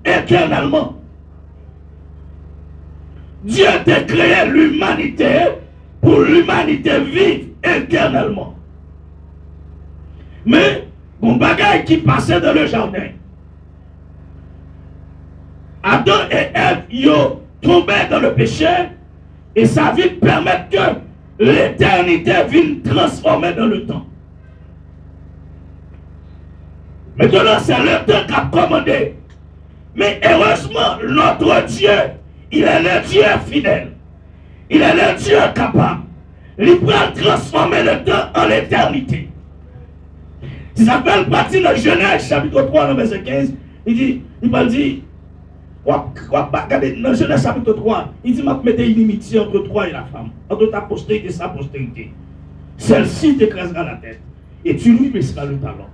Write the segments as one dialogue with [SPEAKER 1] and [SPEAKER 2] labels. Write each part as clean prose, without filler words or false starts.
[SPEAKER 1] éternellement. Dieu a créé l'humanité pour l'humanité vivre éternellement. Mais, mon bagage qui passait dans le jardin, Adam et Ève, ils ont tombé dans le péché et ça vient permettre que l'éternité vienne transformer dans le temps. Maintenant, c'est le temps qu'a commandé. Mais heureusement, notre Dieu, il est le Dieu fidèle. Il est le Dieu capable. Il peut transformer le temps en l'éternité. Il s'appelle partie de Genèse, chapitre 3, verset 15. Il va dire, regardez, dans Genèse chapitre 3, il dit, m'a mettre une inimitié entre toi et la femme, entre ta postérité et sa postérité. Celle-ci t'écrasera la tête, et tu lui baisseras le talon.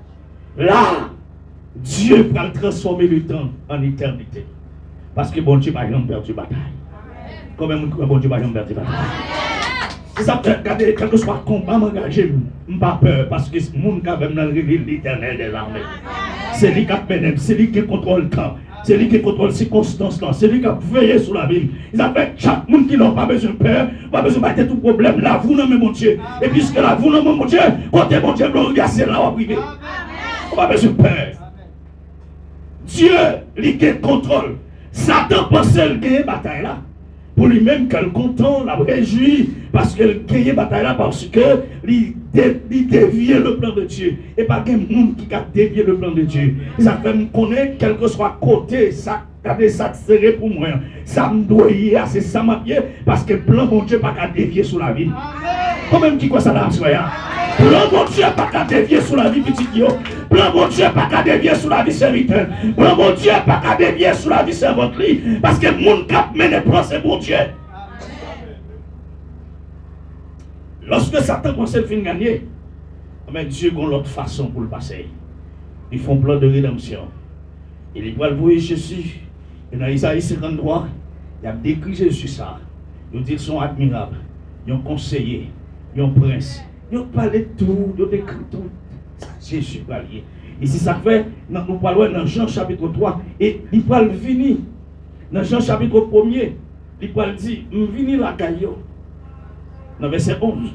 [SPEAKER 1] Là, Dieu va transformer le temps en éternité. Parce que bon Dieu va jamais perdre bataille. Comment bon Dieu va jamais perdre bataille? C'est ça, regardez, quel que soit le combat, m'engager, je n'ai pas peur, parce que ce monde qui a même l'éternel des armées. C'est lui qui a mené, c'est lui qui contrôle le temps. C'est lui qui contrôle les circonstances là. C'est lui qui a veillé sur la vie. Il a fait chaque monde qui n'a pas besoin de peur, pas besoin de battre tout problème. Là, vous nommez mon Dieu. Et puisque là, vous nommez mon Dieu, côté mon Dieu, c'est là où on privé. On n'a pas besoin de peur. Dieu, lui qui contrôle. Satan pensait le gagner bataille là. Pour lui-même qu'elle content, la réjouit, parce qu'elle gagne bataille là, parce que il dévie le plan de Dieu. Et pas qu'un monde qui a dévié le plan de Dieu. Ça fait me connaître, quel que soit côté, ça serré pour moi. Ça me doit y aller, c'est ça ma pied, parce que le plan de Dieu n'a pas dévier sur la vie. Quand même qui quoi ça dans soya. Plan bon Dieu n'a pas dévier sur la vie petit yo. Plan bon Dieu n'a pas dévier sur la vie serviteur. Plan bon Dieu n'a pas dévier sur la vie servante. Parce que le monde cap mène plan c'est bon Dieu. Lorsque Satan conseille de finir gagner, mais Dieu a l'autre façon pour le passer. Ils font plan de rédemption. Et ils veulent voir Jésus. Et dans Isaïe 53, il a décrit Jésus ça. Ils disent qu'ils sont admirables. Ils ont conseillé. Ils ont prince. Ils ont parlé de tout. Ils ont décrit tout. Jésus va lier. Et c'est ça que fait, nous parlons dans Jean chapitre 3. Et il va venir. Dans Jean chapitre 1er, il va dire, je viens la caillou. Dans verset 11,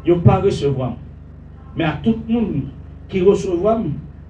[SPEAKER 1] ils ne pas recevoir. Mais à tout le monde qui recevra,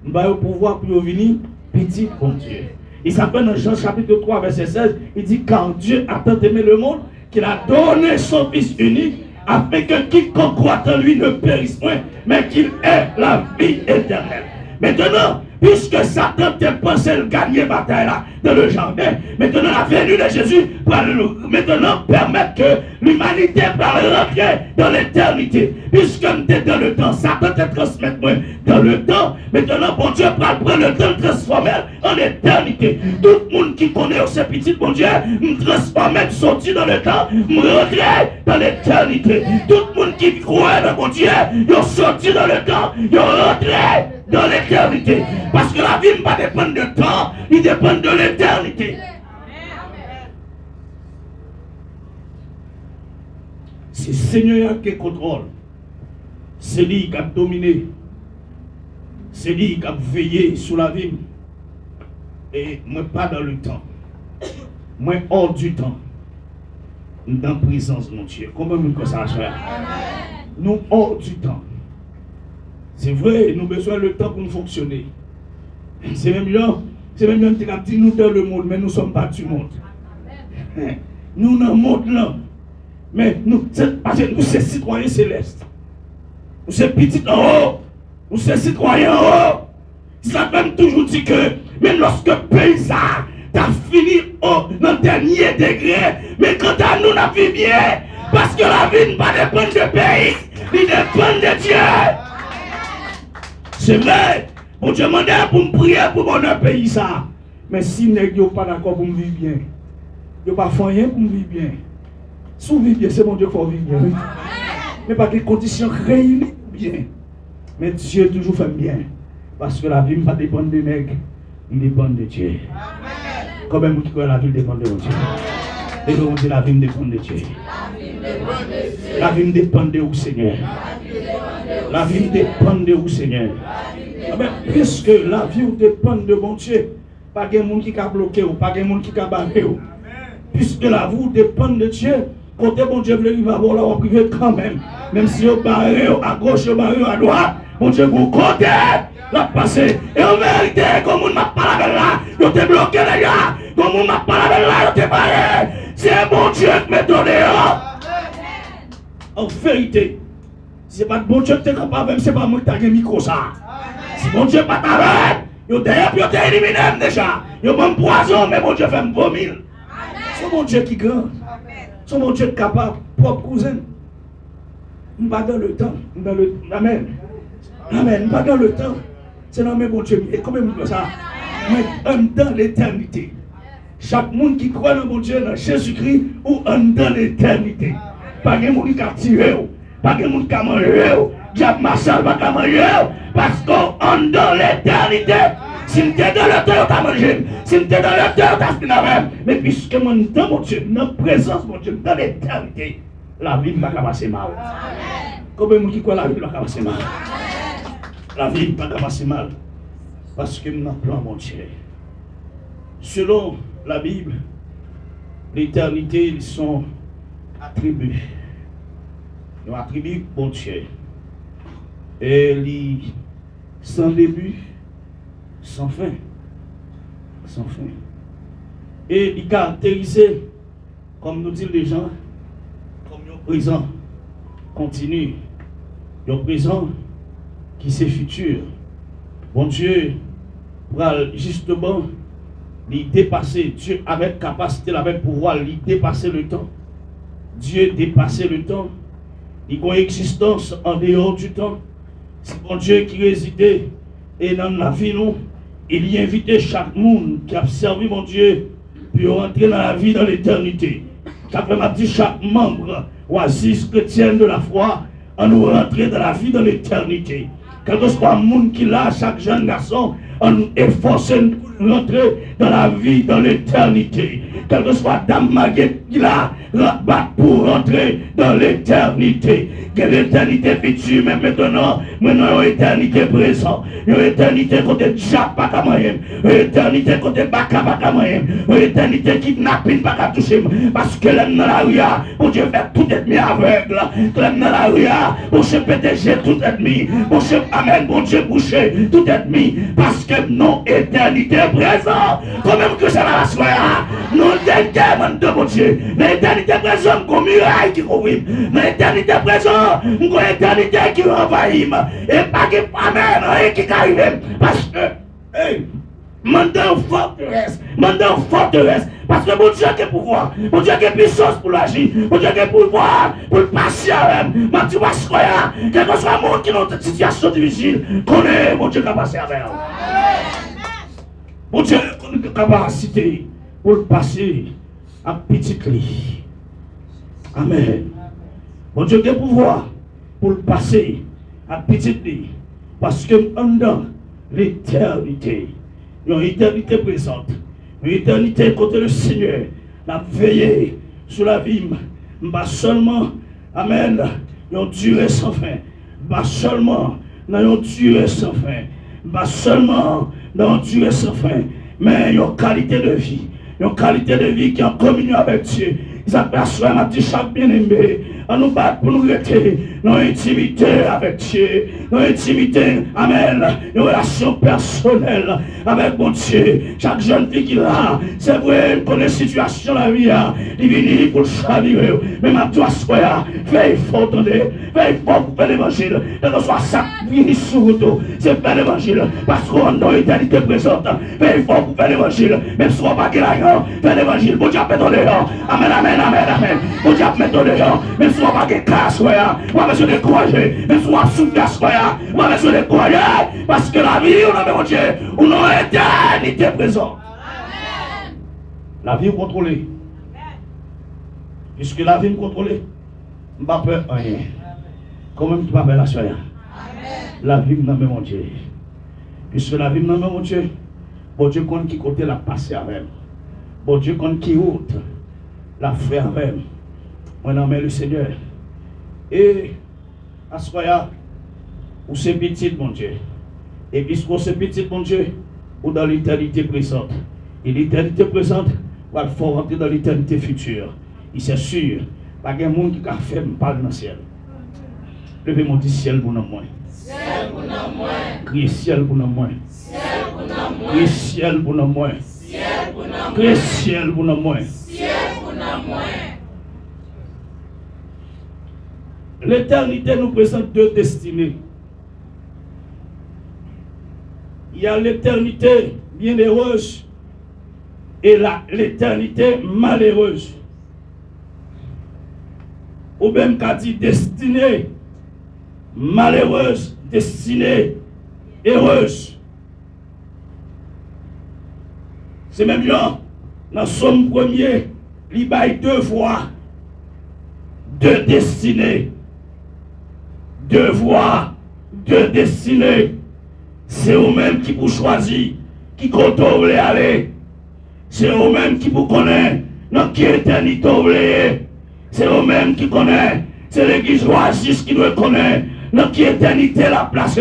[SPEAKER 1] nous avons le pouvoir pour venir petit bon Dieu. Il s'appelle dans Jean chapitre 3, verset 16, il dit, car Dieu a tant aimé le monde qu'il a donné son Fils unique, afin que quiconque croit en lui ne périsse point, mais qu'il ait la vie éternelle. Maintenant, puisque Satan t'a pensé le gagner bataille là dans le jardin, maintenant la venue de Jésus va maintenant permettre que l'humanité va rentrer dans l'éternité. Puisque nous sommes dans le temps, Satan te transmet dans le temps. Maintenant, bon Dieu va prendre le temps de transformer en éternité. Tout le monde qui connaît ce petit bon Dieu, me transformer, sortir dans le temps, me rentrer dans l'éternité. Tout le monde qui croit dans mon Dieu, ils sorti dans le temps, ils rentré dans l'éternité. Parce que la vie ne va pas dépendre du temps, il dépend de l'éternité. C'est le Seigneur qui contrôle. C'est lui qui a dominé. C'est lui qui a veillé sur la vie. Et moi pas dans le temps. Moi hors du temps. Dans la présence de mon Dieu. Comment nous ça faire? Nous hors du temps. C'est vrai, nous avons besoin de temps pour nous fonctionner. C'est même là qui a dit nous dans le monde, mais nous ne sommes pas du monde. Nous dans le monde là. Mais nous, parce que nous sommes citoyens célestes. Nous sommes petits en haut. Nous sommes citoyens en haut. Ça même toujours dit que même lorsque le pays a fini dans le dernier degré, mais quand à nous, la vie bien. Parce que la vie ne va pas dépendre du pays, il dépend de Dieu. C'est vrai, bon Dieu m'a demandé pour me prier pour mon pays ça. Mais si vous n'êtes pas d'accord pour me vivre bien, vous n'avez pas fait rien pour me vivre bien. Si vous vivez bien, c'est mon Dieu qu'il faut vivre bien. Oui. Mais pas des conditions réunies bien. Mais Dieu toujours fait bien. Parce que la vie ne va pas dépendre des nègres, il dépend de Dieu. Quand même, vous croyez la vie dépend de Dieu. Et vous dites la vie dépend de Dieu. La vie dépend de vous, Seigneur. La vie dépend de vous, Seigneur. Mais puisque la vie dépend de mon Dieu, Pas de monde qui a bloqué ou pas de monde qui a barré. Puisque la vous dépend de Dieu. Côté bon Dieu, il va voir là, on privé quand même. Même si vous barré à gauche, vous barré à droite, bon Dieu, vous côté, la passer. Et en vérité, comme on m'a pas la là, vous êtes bloqué les gars. Comme on m'a pas la là, vous êtes barré. C'est bon Dieu qui m'a donné. En vérité, c'est pas bon Dieu qui est capable, même c'est pas moi qui ai un micro ça. Si bon Dieu pas t'arrête, vous êtes éliminé déjà. Vous m'en poison, mais bon Dieu fait me vomir. C'est mon Dieu qui est grand. C'est mon Dieu capable, propre cousin. Nous pas dans le temps. Amen. Amen. Pas dans le temps. C'est dans mon Dieu. Et comment nous ça? Dans l'éternité. Chaque monde qui croit dans mon Dieu, dans Jésus-Christ, ou dans l'éternité. Pas de monde qui a tiré, pas de monde qui a mangé, diable Marshall pas qu'à manger, parce qu'on dans l'éternité. Si tu es dans le temps, tu as mangé. Si tu es dans le temps, tu as fini même. Mais puisque mon dans mon Dieu, dans la présence de mon Dieu, dans l'éternité, la vie ne va pas passer mal. Combien de gens qui croient la vie ne va pas passer mal? La vie ne va pas passer mal. Parce que nous avons plan mon Dieu. Selon la Bible, l'éternité, ils sont attribués. Ils attribuent mon Dieu. Et ils sans début, sans fin. Sans fin. Et il caractérisé, comme nous disent les gens, comme le présent continue. Le présent qui c'est futur. Bon Dieu, pour justement, il dépasser, Dieu avec capacité, avec pouvoir, il dépasser le temps. Dieu dépasser le temps. Il a une existence en dehors du temps. C'est bon Dieu qui résidait et dans la vie, nous, il y invitait chaque monde qui a servi mon Dieu pour rentrer dans la vie, dans l'éternité. Ça m'a dit chaque membre, oasis chrétienne de la foi, en nous rentrer dans la vie, dans l'éternité. Quel que soit le monde qui l'a, chaque jeune garçon, en nous efforcer de rentrer dans la vie, dans l'éternité. Quel que soit Dame Maguette qui l'a, pour rentrer dans l'éternité. Que l'éternité future, mais maintenant, l'éternité présente. L'éternité côté Jap, pas comme moi. L'éternité côté Baka, pas comme moi. L'éternité kidnapping, pas comme toucher. Parce que l'homme dans la rue, pour Dieu faire tout ennemi aveugle. L'homme dans la rue, pour se péter tout ennemi. Pour se, amen, bon Dieu, boucher tout ennemi. Parce que non, éternité présente. Quand même que ça va la soirée, non, l'éternité de mon Dieu. L'éternité présente, comme muraille qui couvre. L'éternité présente. Une éternité qui envahit et pas qui amène rien qui arrive parce que mandat en forteresse parce que mon Dieu qui est pouvoir, mon Dieu qui est puissance pour l'agir, mon Dieu qui est pouvoir pour le passer même, mon Dieu va se croire, quel que soit le monde qui est dans une situation difficile, connaît mon Dieu qui a passé avec mon Dieu qui a une capacité pour le passer à petit lit. Amen. Mon Dieu a pouvoir pour le passer à petit lit. Parce que pendant l'éternité, une éternité présente, une éternité côté le Seigneur, la veillée sur la vie, pas seulement, amen, une durée sans fin, pas seulement dans une durée sans fin, pas seulement dans une durée sans fin, mais une qualité de vie qui est en communion avec Dieu. Ils aperçoivent ma petite chaque bien-aimé, à nous battre pour nous rester dans l'intimité avec Dieu, dans l'intimité, amen, une relation personnelle avec mon Dieu. Chaque jeune fille qui l'a, c'est vrai, pour les situations de la vie, il vient pour le chavirer, mais ma toi, fais fort, attendez, fais fort pour faire l'évangile, que ce soit ça, vient sur vous, c'est faire l'évangile, parce qu'on est dans l'éternité présente, fais fort pour faire l'évangile, même si on n'a pas de l'argent, fais l'évangile, bon Dieu, appelle dehors, amen, amen, amen, amen, bon Dieu, appelle dehors, même si on n'a pas de casse, on va besoin de courager, même si on a souffert, on va besoin de courager, parce que la vie, on a mon Dieu, on a l'éternité présente. La vie est contrôlée. Puisque la vie est contrôlée, je ne vais pas peur rien. Comment tu vas faire la soirée? La vie est dans mon Dieu. Puisque la vie est dans mon Dieu, bon Dieu compte qui côté la passer avec. Bon Dieu compte qui route la faire avec. Moi, je le Seigneur. Et à ce moment-là, c'est petit, mon Dieu. Et puisque c'est petit, mon Dieu, ou dans l'éternité présente. Et l'éternité présente va le faire rentrer dans l'éternité future. Il c'est sûr, pas de monde qui a fait me parler dans le ciel. Levez mon dit ciel pour nous moins.
[SPEAKER 2] Ciel pour nous moins.
[SPEAKER 1] Criez ciel pour nous moins.
[SPEAKER 2] Ciel pour nous moins.
[SPEAKER 1] Criez ciel pour nous moins.
[SPEAKER 2] Ciel pour nous moins.
[SPEAKER 1] Criez ciel pour nous moins.
[SPEAKER 2] Ciel pour nous moins.
[SPEAKER 1] L'éternité nous présente deux destinées. Il y a l'éternité bienheureuse et l'éternité malheureuse. Ou même qu'a dit destinée malheureuse, destinée heureuse. C'est même là, dans Somme 1er, il y a deux voies, deux destinées. Deux voies, deux destinées. C'est eux-mêmes qui vous choisissent, qui comptent où vous voulez aller. C'est eux-mêmes qui vous connaissent dans quelle éternité vous voulez. C'est eux-mêmes qui connaissent. C'est l'église Oasis qui doit connaître dans quelle éternité la place.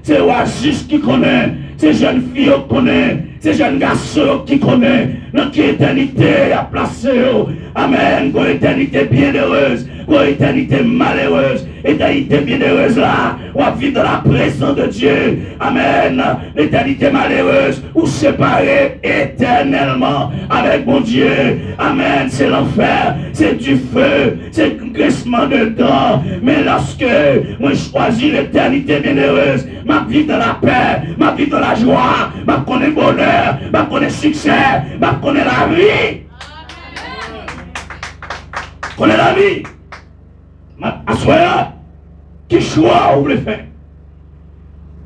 [SPEAKER 1] C'est Oasis qui connaît. C'est jeunes filles qui connaissent. C'est jeunes garçons qui connaissent dans quelle éternité la place. Amen. Une éternité bienheureuse. Une éternité malheureuse. Éternité bienheureuse là. On va vivre dans la présence de Dieu. Amen. L'éternité malheureuse. Ou séparée éternellement avec mon Dieu. Amen. C'est l'enfer. C'est du feu. C'est un glissement de dents. Mais lorsque moi je choisis l'éternité bienheureuse, ma vie dans la paix, ma vie dans la joie, ma connaît bonheur, ma connaît succès, ma connaît la vie. Connaît la vie. Assoya, qui choix vous voulez faire,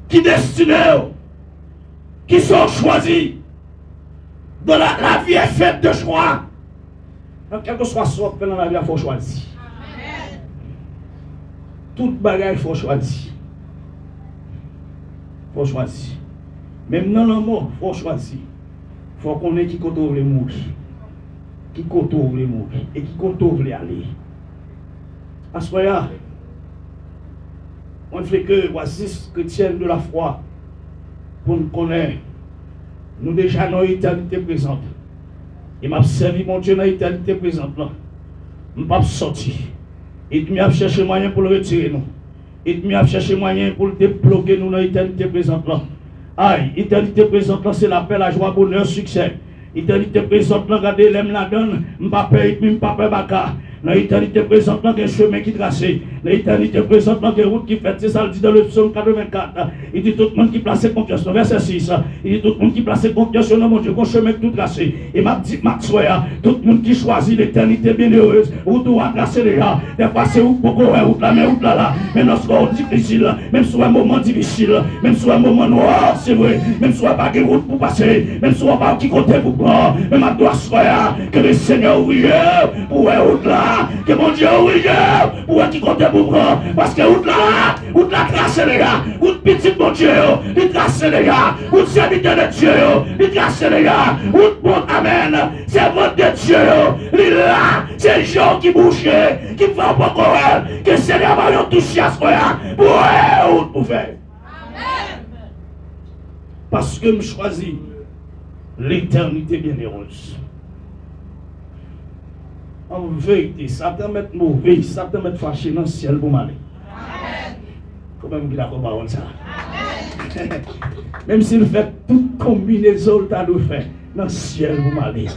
[SPEAKER 1] qui destiné, qui sont choisis. Dans la vie est faite de choix. Dans quelque soit ce que dans la vie, il faut choisir. Toute bagaille, il faut choisir. Il faut choisir. Même dans l'amour, il faut choisir. Il faut qu'on ait qui compte les mourir. Qui compte les mourir. Et qui compte les aller. Assoya, on fait que voici chrétiens de la foi pour nous connaître. Nous déjà dans l'éternité présente. Et m'a servi mon Dieu dans l'éternité présente. Je ne peux pas sortir. Et tu m'as cherché moyen pour le retirer nous. Et tu m'as cherché moyen pour le débloquer nous dans l'éternité présente. Aïe, l'éternité présente, c'est la paix, la joie, bonheur, succès. L'éternité présente, regardez, l'aime la donne, je ne peux pas payer, je ne peux pas payer. Dans l'éternité présente, il y a un chemin qui est tracé. Dans l'éternité présente, il y a une route qui est faite. C'est ça, il dit dans le psaume 84. Il dit tout le monde qui place confiance. Verset 6. Il dit tout le monde qui place confiance dans mon Dieu. Un chemin tout tracé. Et m'a dit, Maxwell, tout le monde qui choisit l'éternité bienheureuse, où doit tracer les gars. Des fois, c'est où beaucoup, où là, mais où là. Mais lorsqu'on est difficile, même sur un moment difficile, même sur un moment noir, c'est vrai. Même sur un pas de route pour passer, même sur un pas qui compte pour prendre. Même à toi, que le Seigneur ouvre pour un route là. Que mon Dieu ouvre pour qui compte pour prendre. Parce que route là trace les gars. Route petit mon Dieu, il trace les gars. Route serviteur de Dieu, il trace les gars. Route bon, amen. Servante de Dieu, il là. C'est gens qui bouchent, qui font pas corps. Que le Seigneur va toucher à ce point pour faire. Parce que je choisis l'éternité bienheureuse. En vérité, Satan met mauvais, Satan met fâché dans le ciel pour m'aller. Comment il a parole ça? Même s'il fait toute combinaison qu'il doit faire dans le ciel pour m'aller.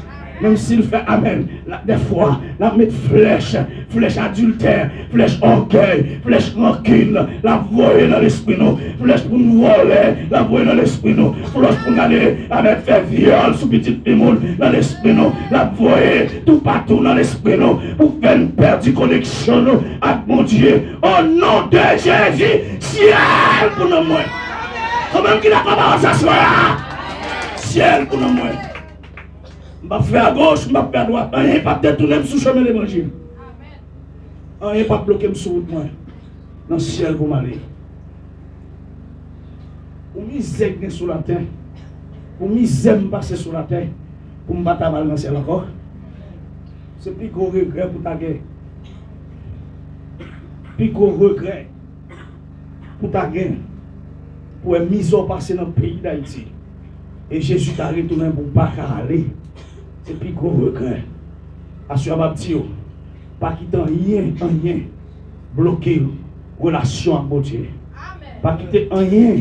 [SPEAKER 1] Même s'il fait amen, des fois, la mettre flèche adultère, flèche orgueil, flèche rancune, la voyer dans l'esprit nous, flèche pour nous voler, la voyer dans l'esprit nous, flèche pour nous aller, amen, faire viol sous petit pémoule dans l'esprit nous, la voyer tout partout dans l'esprit nous, pour faire une perte de connexion nous, avec mon Dieu, au nom de Jésus, ciel pour nous moins. Comment qu'il a commencé à s'asseoir? Ciel pour nous moins. Je vais faire à gauche, je vais faire à droite. Rien ne peut détourner sous le chemin de l'évangile. Rien ne peut bloquer sur route moi. Dans le ciel pour m'aller. Pour misère sur la terre. Pour misère passer sur la terre. Pour me battre mal dans le ciel encore. C'est plus gros regret pour ta guerre. Plus gros regret pour ta guerre. Pour une mise au passé dans le pays d'Haïti. Et Jésus t'a retourné pour pas aller. C'est plus gros regret. Assure ma petite, pas quitter rien bloquer relation avec mon Dieu. Pas quitter rien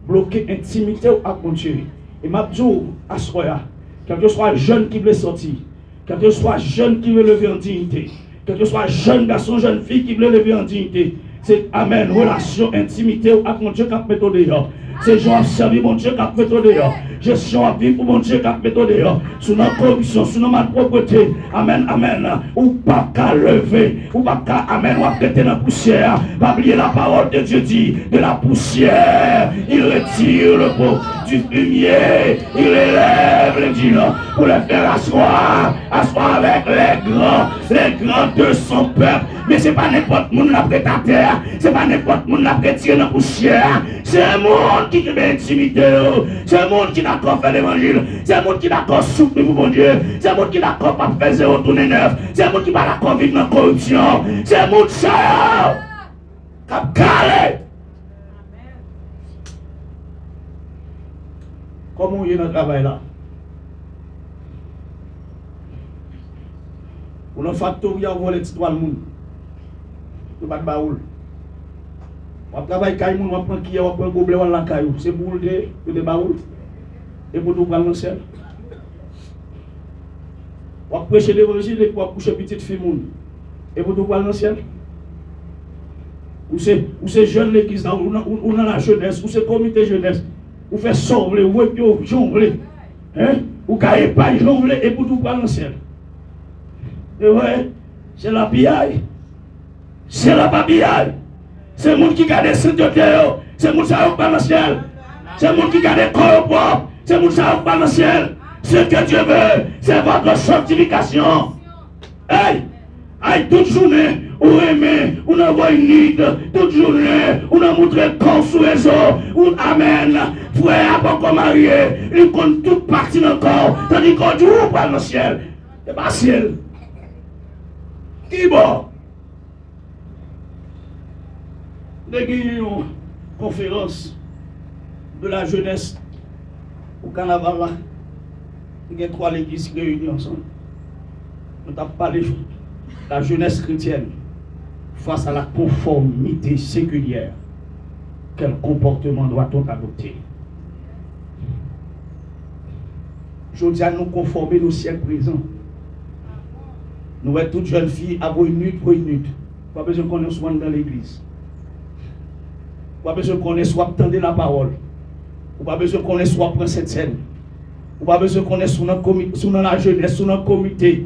[SPEAKER 1] bloquer intimité avec mon Dieu. Et ma petite, assure, quel que soit jeune qui veut sortir, quel que soit jeune qui veut lever en dignité, quel que soit jeune garçon, jeune fille qui veut lever en dignité, c'est amen, relation, intimité avec mon Dieu qui a mis au dehors. C'est gens à servir mon Dieu qui a mis au dehors. Gestion à vivre pour mon Dieu qui a mis au dehors. Sous notre corruption, sous notre propreté. Amen, amen. Ou pas qu'à lever, ou pas qu'à, amen, ou à prêter dans la poussière. Pas oublier la parole de Dieu dit, de la poussière, il retire le pot du fumier, il élève les dîners pour les faire asseoir avec les grands de son peuple. Mais c'est pas n'importe qui l'a prêté à terre, c'est pas n'importe qui l'a prêté dans la poussière. C'est un monde qui veut intimider, c'est un monde qui n'a qu'à faire l'évangile, c'est un monde qui n'a qu'à souffrir pour mon Dieu, c'est un monde qui n'a qu'à pas faire zéro tourner neuf, c'est un monde qui n'a pas vivre dans la corruption, c'est un monde ça, qui a calé. Comment il y a dans le travail là? Ou dans le factory, on voit les petites toiles monde. On va baoul. On travaille quand on prend qui on prend gobelet on la caillou. C'est pour de baoul. Et pour tout prendre le ciel. On prêcher l'évangile et pour coucher petite fille monde. Et pour tout prendre le ciel. Ou c'est jeune l'église là, ou dans la jeunesse, ou c'est comité jeunesse. Ou fait sauver, ou jongler. Hein? Ou cailler pas jongler et pour tout prendre le ciel. Et ouais, c'est la biaille. C'est la babiaille. C'est le monde qui garde sainteté. C'est le monde qui va dans le ciel. C'est le monde qui garde le corps propre. C'est le monde qui va dans le ciel. Ce que Dieu veut, c'est votre sanctification. Hey, toute journée, ou aimer, ou n'envoie une nuit, toute journée, ou n'en montre le corps sous les eaux, ou amen, frère, pas comme marié, il compte toute partie dans le corps, tandis qu'on dit, ou pas dans le ciel. C'est pas le ciel. Qui bon? Nous avons une conférence de la jeunesse au carnaval là. Il y a 3 églises qui réunies ensemble. Nous avons parlé de la jeunesse chrétienne face à la conformité séculière. Quel comportement doit-on adopter? Je dis à nous conformer au siècle présent. Nous sommes toutes jeunes filles à une minute pour une minute. Pas besoin qu'on soit dans l'église. Pas besoin qu'on soit tendre la parole. Pas besoin qu'on soit prendre cette scène. Pas besoin qu'on soit sous la jeunesse, sous notre comité.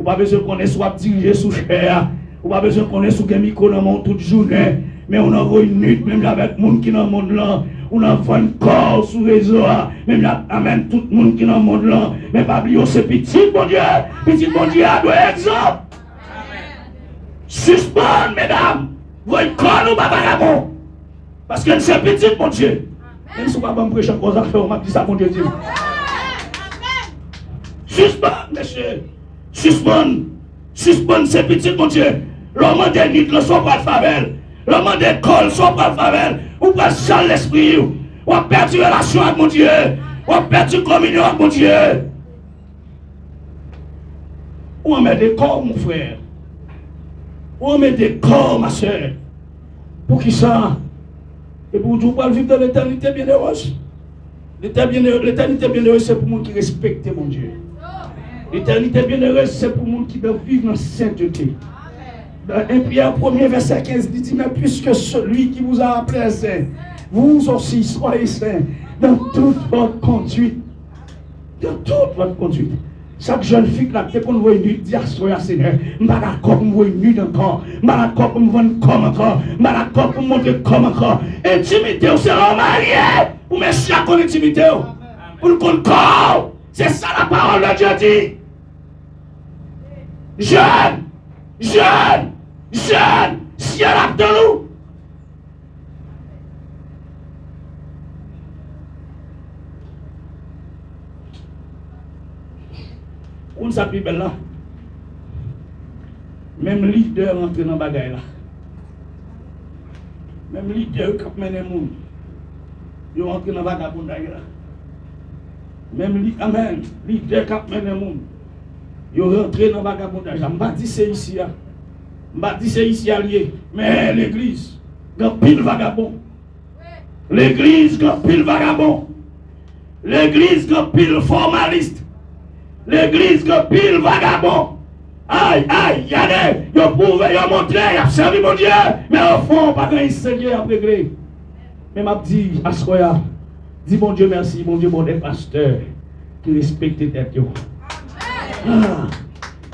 [SPEAKER 1] Pas besoin qu'on soit dirigé sous chair. Pas besoin qu'on soit sous un micro dans le monde toute journée. Mais on a une minute, même avec les gens qui sont dans le monde là. On a un corps sous les réseau. Même là, amène tout le monde qui est dans le monde là. Mais pas oublier, c'est petit, mon Dieu. Petit, mon Dieu, doit exemple. Suspend, mesdames. Vous voyez, quand nous bagarrons. Parce que c'est petit, mon Dieu. Même si on ne va pas me prêcher encore ça, on m'a dit ça, mon Dieu. Suspend, monsieur. Suspend, c'est petit, mon Dieu. L'homme des nids, le soir pas de favelle. L'homme des cols, soit pas de favelle. Ou pas de l'esprit. Ou a perdu relation avec mon Dieu. Ou a perdu communion avec mon Dieu. Ou on met des corps, mon frère. Ou on met des corps, ma soeur. Pour qui ça? Et pour tout le vivre dans l'éternité bienheureuse. L'éternité bienheureuse, c'est pour le monde qui respecte mon Dieu. L'éternité bienheureuse, c'est pour le monde qui doit vivre dans la sainteté. Dans 1 Pierre 1er verset 15, il dit, mais puisque celui qui vous a appelé saint, vous aussi soyez saints dans toute votre conduite. Dans toute votre conduite. Chaque jeune fille là, dès qu'on voit une nuit, dit à Seigneur, je ne suis pas d'accord pour me voir une nuit encore, je ne suis pas d'accord pour me voir comme encore, je ne suis pas d'accord pour me montrer comme encore. Intimité, c'est un marié, pour me chier comme intimité, pour le corps. C'est ça la parole de Dieu dit. Jeune, si elle a de nous. On s'appuie belle là. Même leader rentre dans la bagaille là. Même leader qui mène les gens. Ils rentrent dans la vagabondage là. Même lui, amen, leader qui a mené le monde. Ils rentré dans le vagabondage. Je ne pas dire c'est ici. Je ne pas dire c'est ici allié. Mais l'église, il y a pile vagabond. L'église, il y a pile vagabond. L'église, il y a pile formaliste. L'église, il y a pile vagabond. Aïe, aïe, il y a des, ils pouvaient, ils montré, ils ont servi mon Dieu. Mais au fond, pas quand ils seigneur à régler. Mais m'a dit, Asroya, dis mon Dieu merci, mon Dieu, bon des pasteurs qui respectent tête. Ah,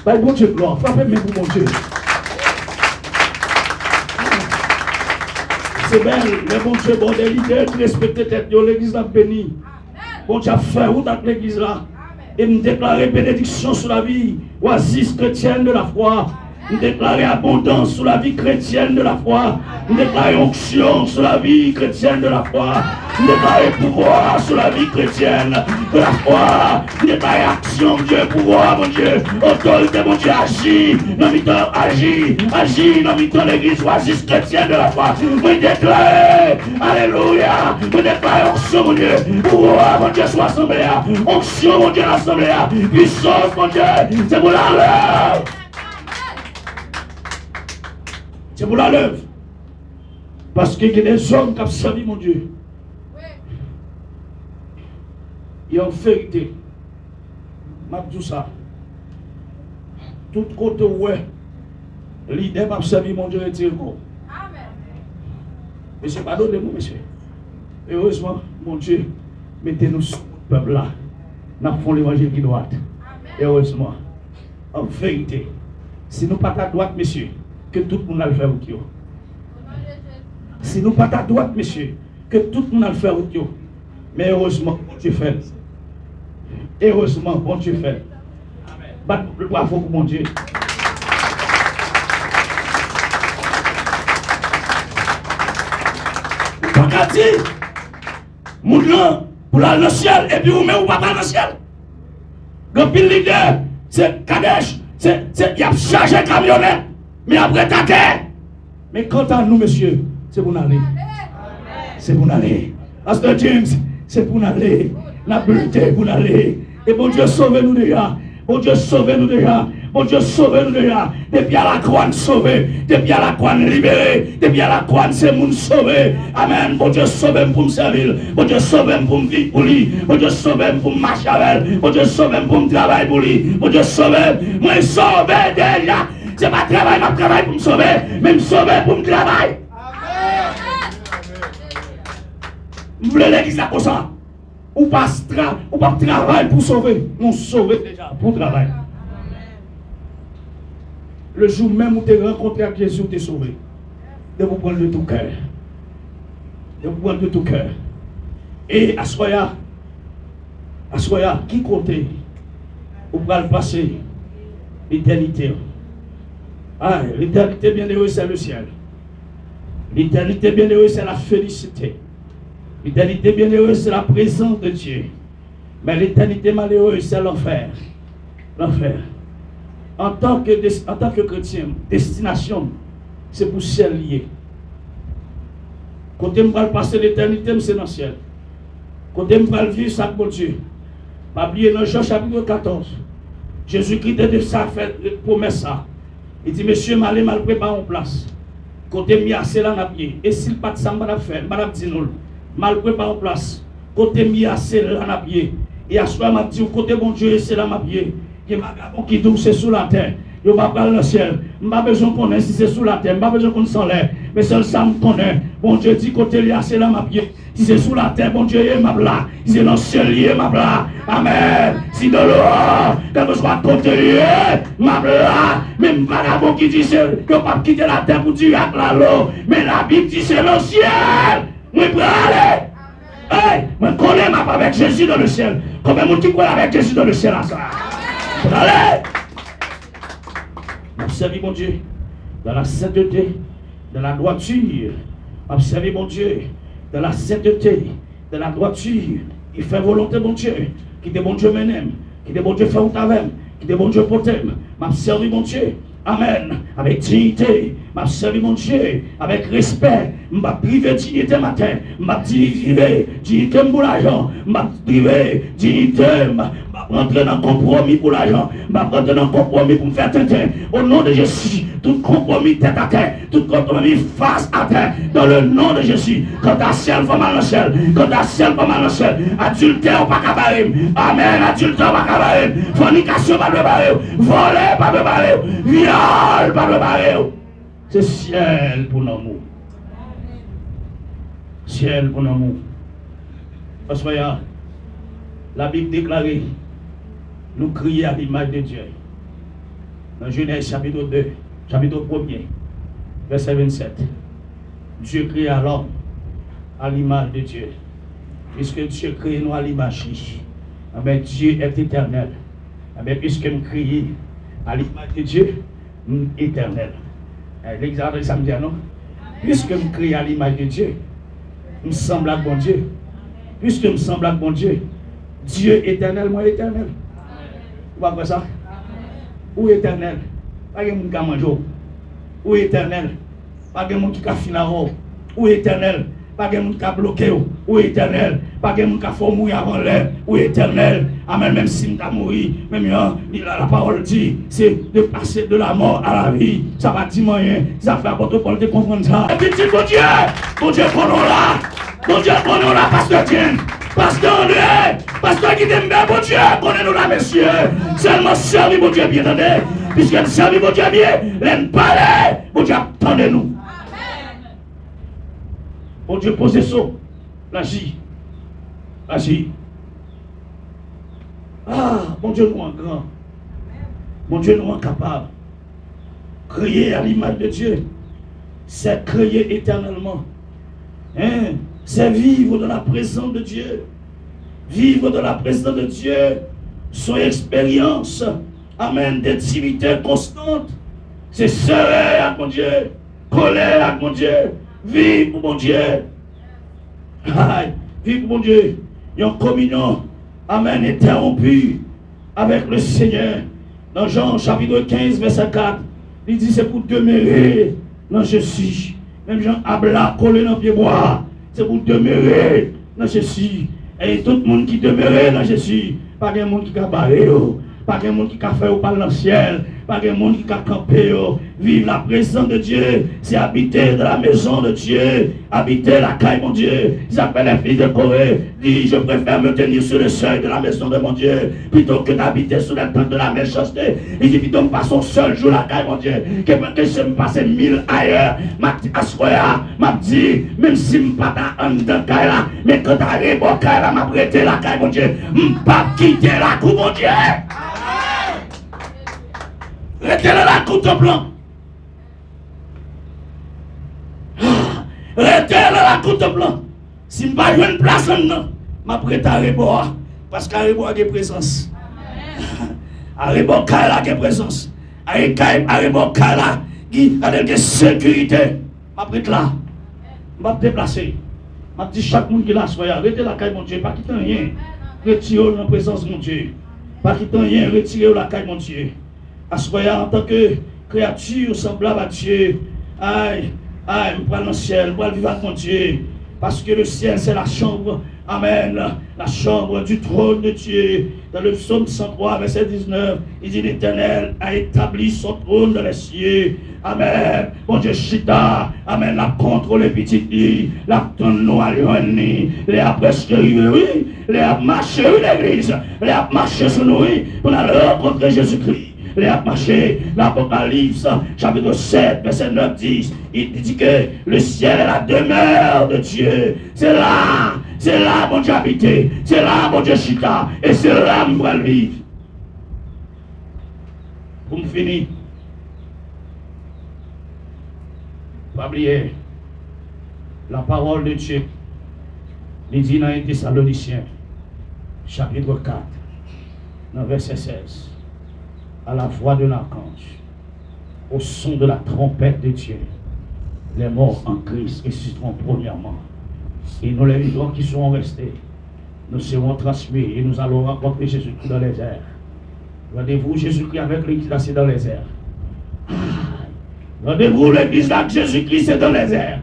[SPEAKER 1] bah, bon Dieu, gloire, frappez-moi pour mon Dieu. C'est belle, mais bon Dieu, bon des leaders qui respectent tête, l'église a béni. Bon Dieu a fait route avec l'église là. Et me déclarer bénédiction sur la vie, oasis chrétienne de la foi. Me déclarer abondance sur la vie chrétienne de la foi. Me déclarer onction sur la vie chrétienne de la foi. Me déclarer pouvoir sur la vie chrétienne de la foi. Me déclarer action, Dieu, pouvoir, mon Dieu. Autorité, mon Dieu, agit. Dans le temps, agit dans le temps l'église, oasis chrétienne de la foi. Me déclarer, alléluia. Me déclarer onction, mon Dieu. Pouvoir, mon Dieu, soit assemblée. Onction, mon Dieu, l'assemblée. Puissance, mon Dieu. C'est pour la l'œuvre. C'est pour la lèvre. Parce qu'il y a des hommes qui ont servi mon Dieu. Et en vérité, je dis ça. Tout côté ouais, l'idée m'a servi mon Dieu et dire quoi. Monsieur, pardonnez-moi, monsieur. Heureusement, mon Dieu, mettez-nous sur le peuple là. Nous faisons l'évangile qui doit. Heureusement. En vérité, si nous pas à droite, monsieur, que tout le monde a le faire avec vous. Si nous pas à droite, monsieur, que tout le monde a le faire avec vous. Mais heureusement, bon Dieu fait. Heureusement, bon Dieu fait. Bravo pour mon Dieu. Pas qu'à dire, mon là, pour aller dans le ciel, et puis vous mettez ou pas dans le ciel. Quand pile leader, c'est Kadesh, il a chargé camionnette. Mais après ta terre. Mais quant à nous, monsieur, c'est pour nous aller. C'est pour nous aller. Pasteur James, c'est pour nous aller. La beauté pour nous aller. Et bon Dieu, sauvez-nous déjà. Bon Dieu, sauvez-nous déjà. Bon Dieu, sauvez-nous déjà. Depuis à la croix, sauver. Depuis à la croix, libérer. Depuis à la croix, c'est mon sauver. Amen. Bon Dieu, sauvez-moi pour me servir. Bon Dieu, sauvez-moi pour me vivre pour lui. Bon Dieu, sauvez-moi pour me marcher avec elle. Bon Dieu, sauvez-moi pour me travailler pour lui. Bon Dieu, sauvez-moi. Moi, sauvez déjà. C'est pas travail, ma travail pour me sauver, mais me sauver pour me travailler. Vous voulez l'église là comme ça? Ou pas travail pour sauver, on sauver déjà pour travail. Le jour même où tu es rencontré avec Jésus, tu es sauvé. De vous prendre de tout cœur. De vous prendre de tout cœur. Et Assoya, qui comptait? Vous pouvez le passer l'éternité. Ah, l'éternité bienheureuse, c'est le ciel. L'éternité bienheureuse, c'est la félicité. L'éternité bienheureuse, c'est la présence de Dieu. Mais l'éternité malheureuse, c'est l'enfer. L'enfer. En tant que chrétien, destination, c'est pour ciel lié. Quand je vais passer l'éternité, c'est dans le ciel. Quand je vais vivre ça pour Dieu. Pas oublier dans Jean chapitre 14. Jésus-Christ a ça fait promesse ça. Il dit, monsieur, mal préparé en place. Côté mis assez là, n'a pied. Et s'il pas de ça, madame fait, madame dit non. Mal préparé en place. Côté mis assez là, n'a pied. Et à ce moment, m'a dit, côté bon Dieu, c'est là, ma pied. Il y a un qui douce, c'est sous la terre. Il va pas dans le ciel. Je n'ai pas besoin qu'on ait si c'est sous la terre. Je n'ai pas besoin qu'on s'en l'air. Mais seul ça me connaît. Bon Dieu dit, côté là, c'est là, ma pied. Si c'est sous la terre, bon Dieu, il est ma bla. Si c'est dans le ciel, il est ma bla. Amen. Si de l'eau, quel que soit côté, il est ma bla. Même vagabond qui dit, c'est que pas quitter la terre pour dire avec la l'eau. Mais la Bible dit, c'est le ciel. Moi, je peux aller. Hey, je connais ma avec Jésus dans le ciel. Combien de monde qui connaît avec Jésus dans le ciel à ça? Allez. Observez mon Dieu dans la sainteté, dans la droiture. Observez mon Dieu dans la sainteté, dans la droiture. Il fait volonté mon Dieu. Qui est bon Dieu m'aime. Qui est bon Dieu fait avec. Qui est bon Dieu pour t'aimer. M'observez mon Dieu. Amen. Avec dignité. m'a servi mon Dieu avec respect, m'a privé dignité matin, m'a privé dignité pour l'argent, m'a privé dignité, m'a rentré dans le compromis pour l'argent, m'a rentré dans le compromis pour me faire tenter. Au nom de Jésus, tout compromis tête à terre, tout compromis face à terre, dans le nom de Jésus. Quand ta ciel, femme à l'ancien, quand ta ciel, femme à l'ancien, adultère pas cabaret, amen, adultère pas cabaret, fornication pas de barrer, voler pas de barrer, viol pas de barrer. C'est ciel pour l'amour. Ciel pour l'amour. Parce que la Bible déclare, nous crions à l'image de Dieu. Dans Genèse chapitre 2, chapitre 1er, verset 27. Dieu crie à l'homme à l'image de Dieu. Puisque Dieu crée nous à l'image, mais Dieu est éternel. Mais puisque nous crions à l'image de Dieu, éternel. L'exemple, ça me dit non? Puisque nous crions à l'image de Dieu, nous semblons à bon Dieu. Puisque nous semblons à bon Dieu, Dieu éternel, moi éternel. Vous voyez ça? Ou éternel? Pas de monde qui a mangé. Ou éternel? Pas de monde qui a fini. Ou éternel? Pas de monde qui a bloqué. Ou éternel? Pas de monde qui a fait mourir avant l'air. Ou éternel? Amen. Même si nous avons mouru, même la parole dit, c'est de passer de la mort à la vie. Ça va dire moyen. Ça fait apporter pour te comprendre ça. Et puis, bon Dieu, prenons là. Bon Dieu, prenons là, pasteur Tien. Pasteur André, pasteur qui t'aime bien, bon Dieu, connais-nous là, messieurs. Seulement servi, bon Dieu, bien entendu. Puisque nous servi, bon Dieu, bien, l'aime parler, bon Dieu, attendez-nous. Bon Dieu, posez ça, l'agit. Ah, bon Dieu, nous en grand. Bon Dieu, nous en capable. Créer à l'image de Dieu, c'est créer éternellement. Hein? C'est vivre dans la présence de Dieu. Vivre dans la présence de Dieu, son expérience, amen, d'intimité constante. C'est serrer à mon Dieu, coller à mon Dieu, vivre pour mon Dieu. Aïe, vivre pour mon Dieu. Une communion, amen, interrompue avec le Seigneur. Dans Jean chapitre 15, verset 4, il dit c'est pour demeurer dans Jésus. Même Jean Abla collé dans le pied bois. C'est pour demeurer dans Jésus. Et tout le monde qui demeurait dans Jésus, pas de monde qui a barré, pas de monde qui a fait au parler dans le ciel, pas de monde qui a campé. Vivre la présence de Dieu, c'est habiter dans la maison de Dieu, habiter la caille, mon Dieu. Ils appellent les fils de Corée, dit je préfère me tenir sur le seuil de la maison de mon Dieu, plutôt que d'habiter sous la tente de la méchanceté. Il dit plutôt me passe un seul jour la caille, mon Dieu, que je me passe 1000 ailleurs. M'a dit, même si je ne suis pas dans la caille là, mais quand j'arrive au caille là, m'a prêté la caille, mon Dieu, je ne pas quitter la cour, mon Dieu. Restez là la cour de blanc. Restez là la cour de blanc. Si je n'ai pas une place maintenant, je vais prêter à Reboa. Parce qu'à Reboa, il y a présence. À Reboa, il y a présence. À Reboa, il y a sécurité. Je vais prêter là. Je vais me déplacer. Je vais dire chaque monde qui l'a soya. Restez la caille, mon Dieu. Pas quitter rien. Retirez la présence de mon Dieu. Pas quitter rien. Retirez la caille, mon Dieu. Assoya en tant que créature semblable à Dieu. Aïe, je prends le ciel, je vais vivre avec mon Dieu. Parce que le ciel, c'est la chambre, amen, la chambre du trône de Dieu. Dans le psaume 103, verset 19, il dit l'Éternel a établi son trône dans les cieux. Amen. Mon Dieu, chita, amen, la contre les petites lits, la tonne noire, les a presque oui, les a marché l'église, les a marché sur nous, pour aller rencontrer Jésus-Christ. Les a marché, l'Apocalypse, chapitre 7, verset 9, 10, il dit que le ciel est la demeure de Dieu. C'est là, mon Dieu habité, c'est là, mon Dieu chita, et c'est là, mon Dieu vivre. Pour me finir, pas oublier la parole de Dieu. Il dit dans les Thessaloniciens, chapitre 4, dans verset 16. À la voix de l'archange, au son de la trompette de Dieu, les morts en Christ ressusciteront premièrement. Et nous, les vivants qui seront restés, nous serons transmis et nous allons rencontrer Jésus-Christ dans les airs. Regardez-vous, Jésus-Christ avec lui qui est dans les airs. Rendez-vous l'église là, Jésus-Christ est dans les airs.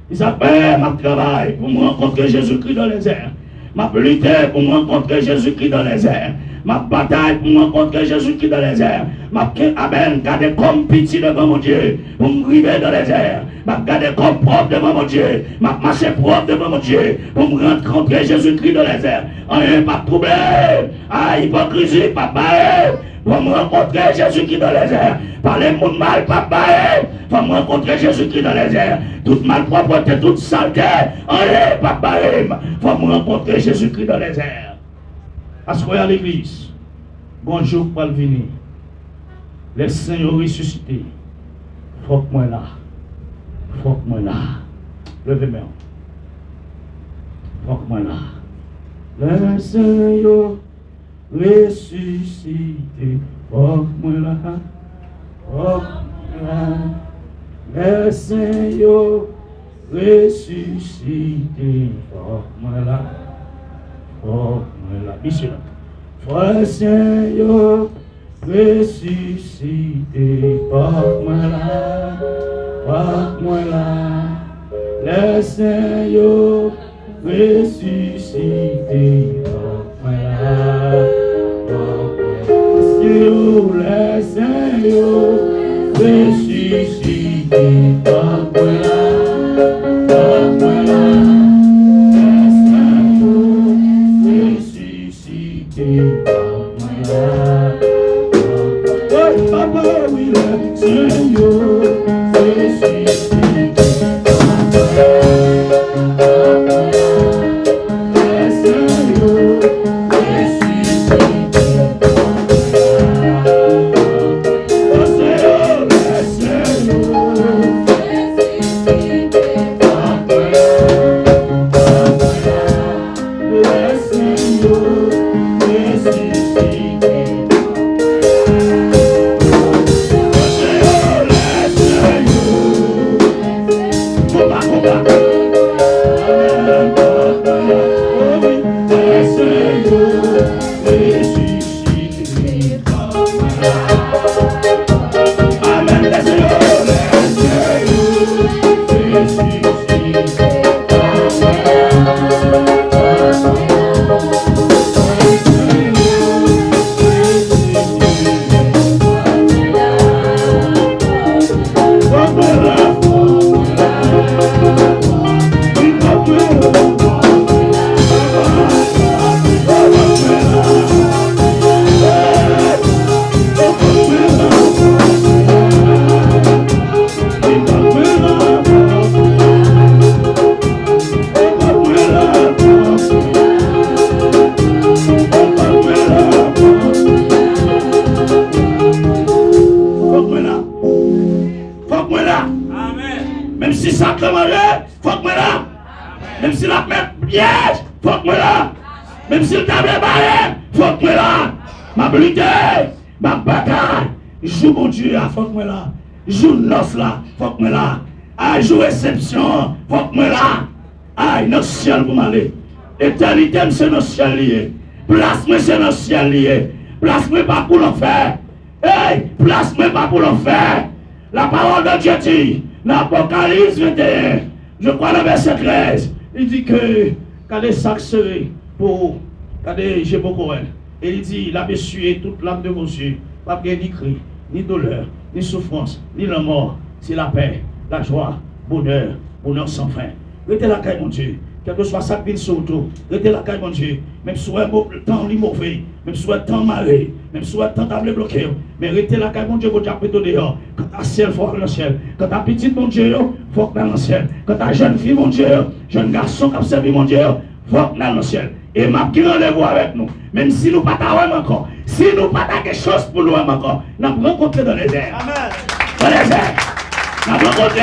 [SPEAKER 1] Il s'appelle ma travail pour me rencontrer Jésus-Christ dans les airs. Ma lutte pour me rencontrer Jésus-Christ dans les airs. Ma bataille pour me rencontrer Jésus-Christ dans les airs. Ma amen, garder comme pitié devant mon Dieu pour me river dans les airs. Ma garder comme propre devant mon Dieu. Ma marcher propre devant mon Dieu pour me rencontrer Jésus-Christ dans les airs. Rien, pas de problème. Ah, hypocrisie, papa. Pour me rencontrer Jésus-Christ dans les airs. Parler mon mal, papa. Pour me rencontrer Jésus-Christ dans les airs. Toute malpropreté, toute saleté. Allez, papa. Pour me rencontrer Jésus-Christ dans les airs. Parce qu'on est à l'église. Bonjour, pour venir. Les saints ont ressuscité. Faut que moi là. Faut que moi là. Levez-moi. Faut que moi là. Les saints ont ressuscité. Faut que moi là. Faut que moi là. Les saints ont ressuscité. Faut que moi là. Faut que moi là. Monsieur. Frère Seigneur ressuscité, porte-moi là, porte-moi là. Le Seigneur ressuscité, porte-moi là, porte-moi là. Le Seigneur ressuscité, porte-moi là, porte-moi là. Jour réception, faut que moi là, aïe, dans le ciel pour m'aller. Éternité, c'est dans le ciel lié. Place-moi, c'est dans le ciel lié. Place-moi pas pour l'enfer. Hey, place-moi pas pour l'enfer. La parole de Dieu dit, dans l'Apocalypse 21, je crois le verset 13, il dit que, quand les sacs serrés pour, quand j'ai beaucoup, et il dit, il a essuyé toute l'âme de vos yeux, pas bien ni cri, ni douleur, ni souffrance, ni la mort, c'est la paix, la joie, bonheur, bonheur sans fin. Restez la caille, mon Dieu. Quel que soit sa ville sur tout, restez la caille, mon Dieu. Même si le temps est mauvais, même si le temps maré, même si le temps table bloqué, mais restez la caille, mon Dieu, pour t'appeler dehors. Quand ta ciel, faut aller dans le ciel. Quand ta petite, mon Dieu, faut que dans le ciel. Quand ta jeune fille, mon Dieu, jeune garçon qui a servi, mon Dieu, faut que dans le ciel. Et m'a pris rendez-vous avec nous. Même si nous pas t'avons encore, si nous pas quelque chose pour nous encore, nous avons rencontré dans les airs. Amen. Dans les airs. Nous avons rencontré.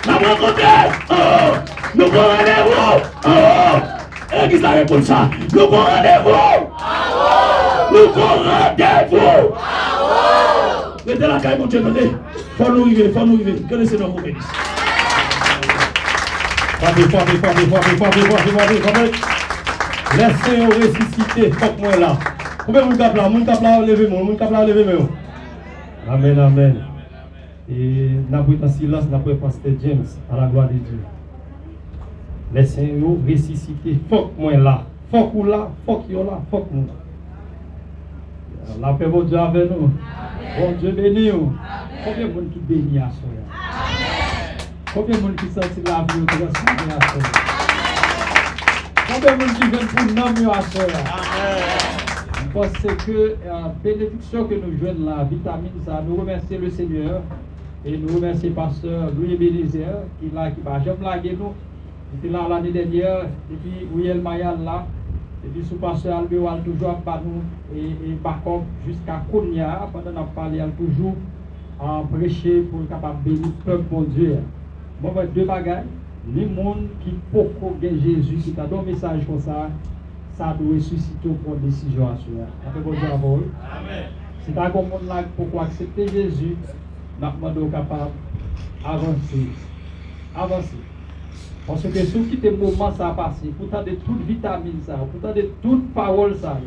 [SPEAKER 1] Nous avons rencontré. Nous avons rendez-vous. Qui ça répond ça? Nous avons rendez-vous. Nous avons rendez-vous. Mettez la caille, mon Dieu, attendez. Faut nous arriver, faut nous arriver. Que le Seigneur vous bénisse.
[SPEAKER 3] Laissez-nous ressusciter, fuck moi là. Combien de monde là, levez-moi, Amen, amen. Et nous avons en silence, nous avons pasteur James, à la gloire de Dieu. Les Seigneurs ressuscités, faut que moi là, faut que là, faut que là, faut que nous. La paix de Dieu avec nous. Bon Dieu béni nous. Combien de monde qui bénit à soi? Combien de monde qui sentit la vie au transformer à soi? Combien de monde qui vient pour nommer à soi? Parce que la bénédiction que nous jouons la vitamine, ça nous remercions le Seigneur et nous remercions le pasteur Louis Bénézer qui va jamais blaguer nous. Il était là l'année dernière, et puis Wiel Mayan là, et puis sous pasteur Albéo toujours par nous et par contre jusqu'à Kounia, pendant qu'on a parlé, il toujours en prêcher pour être capable de bénir le peuple mon Dieu. Bon, deux bagages, les gens qui peuvent gagner Jésus, qui t'a donné un message comme ça doit susciter pour une décision à soi. Après, bon Dieu, amen. Si tu as un monde là pour accepter Jésus, nous sommes capables d'avancer. Avancer. Parce que si vous quittez le moment, ça a passé. Pourtant, de toute vitamine, ça, pourtant, de toute parole, ça.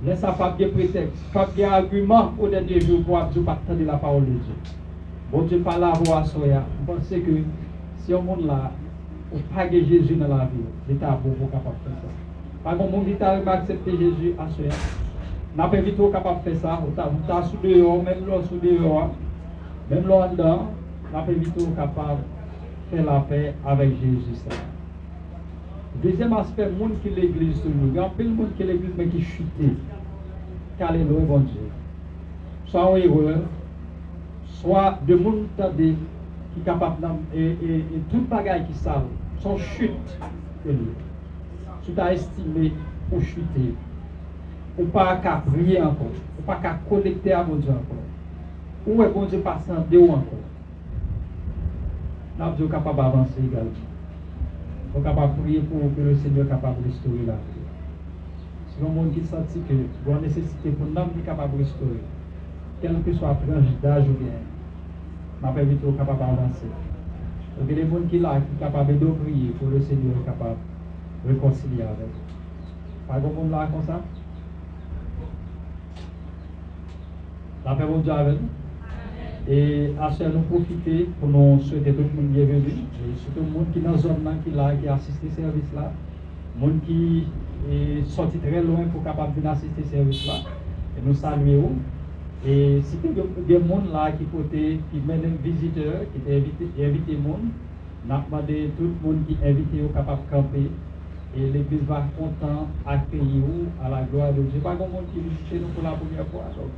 [SPEAKER 3] Laissez pas bien prétexte, pas bien argument au dernier jour pour attendre la parole de Dieu. Bon Dieu, par la voix à Soya, vous pensez que si on monde là, on pas Jésus dans la vie, l'État bon pour capable de faire ça. Par contre, mon l'État va accepter Jésus à Soya. N'a pas vite capable de faire ça. Vous êtes sous dehors, même là sous dehors, même là dedans, n'a pas vite capable de faire la paix avec Jésus. Ça. Deuxième aspect, le monde qui est l'église toujours. Il y a plein de monde qui est l'église mais qui chute. Alléluia, bon Dieu. Soit en erreur, soit de monde qui est capable et tout bagaille qui savent, sont chute de lui. Si tu as estimé pour chuter, ou pas qu'à prier encore, ou pas qu'à connecter à mon Dieu encore, ou est bon Dieu passer en deux encore. Nous sommes capables d'avancer également. Nous sommes capables de prier pour que le Seigneur soit capable de restaurer la vie. Si le monde qui sentit que nous avons nécessité pour nous être capable de restaurer, quel que soit le tranche d'âge ou bien, nous avons été capables d'avancer. Donc il y a des gens qui sont capables de prier pour le Seigneur capable de réconcilier avec. Pas de monde là comme ça? La paix de Dieu avec nous. Et à ce nous profiter pour nous souhaiter tout le monde bienvenue. Et surtout le monde qui est dans la zone qui assiste à ce service là. Le monde qui est sorti très loin pour capable de assister à ce service là. Et nous saluons. Et si il y a des gens là qui mènent des visiteurs, qui invité le monde, nous avons demandé tout le monde qui est invité au capable de camper. Et l'église va content accueillir à la gloire de Dieu. Pas de monde qui visite nous pour la première fois. Donc,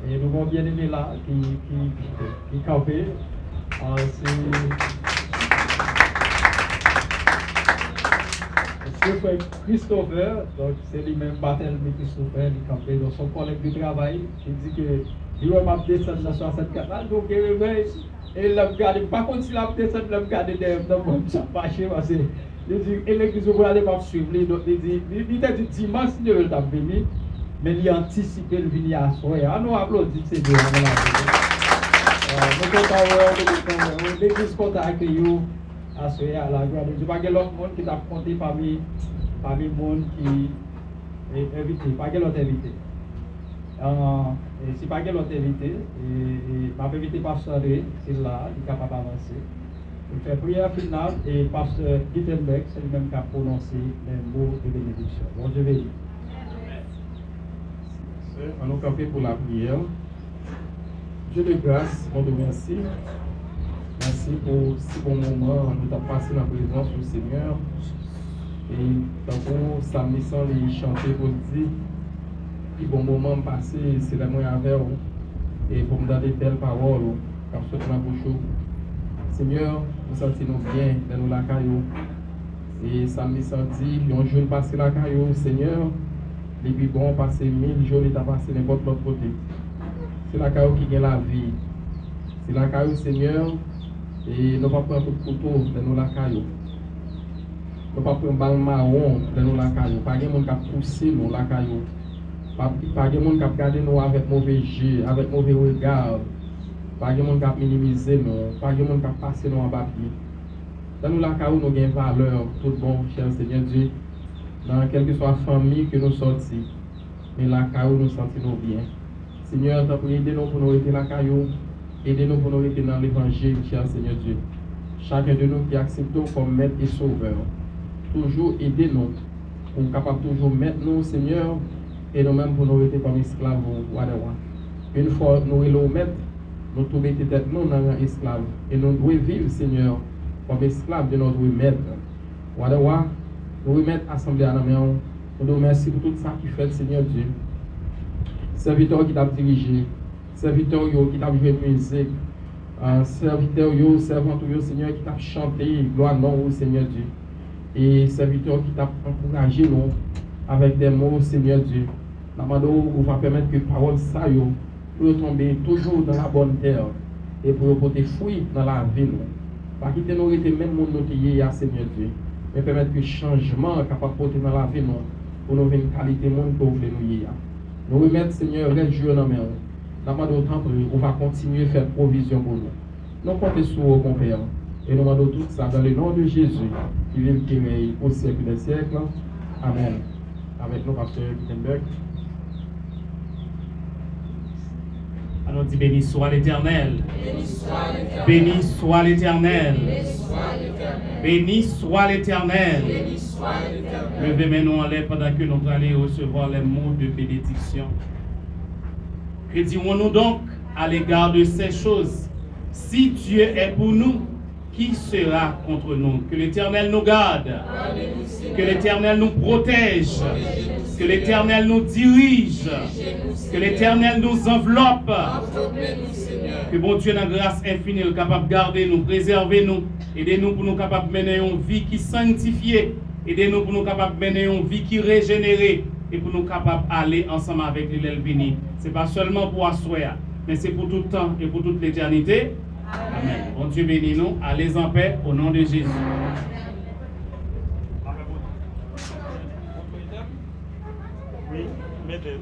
[SPEAKER 3] et nous avons bien aimé là, qui campait. C'est frère Christopher, donc c'est lui-même Barthélemy Christopher, qui campait dans son collègue de travail. Il dit que il va descendre dans 64 ans, donc il réveille. Et il l'a regardé, par contre, s'il a descendu, il l'a regardé dans le monde, ça n'a pas marché. Il dit, et l'église va aller pas suivre. Donc il a dit dimanche, il va venir. Mais il a anticipé le venir à soi. Nous applaudissons ces deux. Nous l'église qu'on a accueilli à soi, à la gloire de Dieu. Pas que l'autre monde qui t'a compté parmi le monde qui est invité. Pas que l'autre invité. Et si pas que l'autre invité, ma invité pasteur, c'est là, il est capable d'avancer. Il fait prière finale et pasteur Gittenbeck, c'est lui-même qui a prononcé les mots de bénédiction. Bon Dieu béni.
[SPEAKER 4] On nous camper pour la prière. Dieu de grâce, on te remercie. Merci pour ce bon moment. Nous avons passé la présence du Seigneur. Et d'abord, ça me semble chanter pour dire. Puis bon moment passé, c'est la moyen avec vous. Et pour me donner de belles paroles. Car ce que bouche. Seigneur, nous sentons bien dans nos lacaillots. Et ça me senti, un jour passé la caillou, Seigneur. Les puis bon, passer 1000 jours, il a passé n'importe l'autre côté. C'est la caillou qui gagne la vie. C'est la caillou, Seigneur. Et nous ne pouvons pas prendre tout couteau dans nos lacaillots. Nous ne pouvons pas prendre balle marron dans nos lacaillots. Pas de monde qui a poussé nos lacaillots. Pas de monde qui a regardé nous avec mauvais jeu, avec mauvais regard. Pas de monde qui a minimisé nous. Pas de monde qui a passé nous en papier. Dans nos lacaillots, nous avons valeur. Tout bon, cher Seigneur Dieu. Dans quelle que soit la famille que nous sortis, mais la caillou nous sentons bien. Seigneur, aidez-nous pour nous rester la caillou. Aidez-nous pour nous rester dans l'évangile, cher Seigneur Dieu. Chacun de nous qui accepte comme maître et sauveur. Toujours aidez-nous pour capable toujours mettre nous, Seigneur, et nous-mêmes pour nous rester comme esclaves ou whatever. Une fois nous sommes maîtres, nous tous mettons tête nous dans esclaves. Et nous devons vivre, Seigneur, comme esclaves de notre maître. Whatever, nous remettons assemblée à la main. Nous nous remercions pour tout ça qui fait, Seigneur Dieu. Serviteur qui t'a dirigé, serviteur qui t'a joué musique, serviteur, servant, Seigneur, qui t'a chanté, gloire non, Seigneur Dieu. Et serviteur qui t'a encouragé, nous, avec des mots, Seigneur Dieu. Nous va permettre que parole ça, pour tomber toujours dans la bonne terre et pour porter fruit dans la vie. Pas quitter nous rester même mon notier, Seigneur Dieu, mais permettre que le changement capable de porter dans la vie, pour nous une qualité monde pour nous. Nous remettre, Seigneur, reste jour dans la main. On va continuer à faire provision pour nous. Nous comptons sur vous, mon Père. Et nous demandons tout ça dans le nom de Jésus, qui vit qui règne au siècle des siècles. Amen. Avec nous, pasteur Gutenberg.
[SPEAKER 5] Alors dit béni soit l'Éternel. Béni soit l'Éternel. Béni soit l'Éternel. Levez maintenant en l'air pendant que nous allons recevoir les mots de bénédiction. Que dirons-nous donc à l'égard de ces choses? Si Dieu est pour nous, qui sera contre nous? Que l'Éternel nous garde, que l'Éternel nous protège, que l'Éternel nous dirige, que l'Éternel nous enveloppe, que bon Dieu, dans grâce infinie, est capable de garder nous, préserver nous, aidez-nous pour nous capables de mener une vie qui est sanctifiée, aidez-nous pour nous capables de mener une vie qui est régénérée, et pour nous capables d'aller ensemble avec l'île béni. Ce n'est pas seulement pour asseoir, mais c'est pour tout le temps et pour toute l'éternité. Amen. Bon Dieu bénis nous. Allez en paix au nom de Jésus.
[SPEAKER 1] Oui, mettez.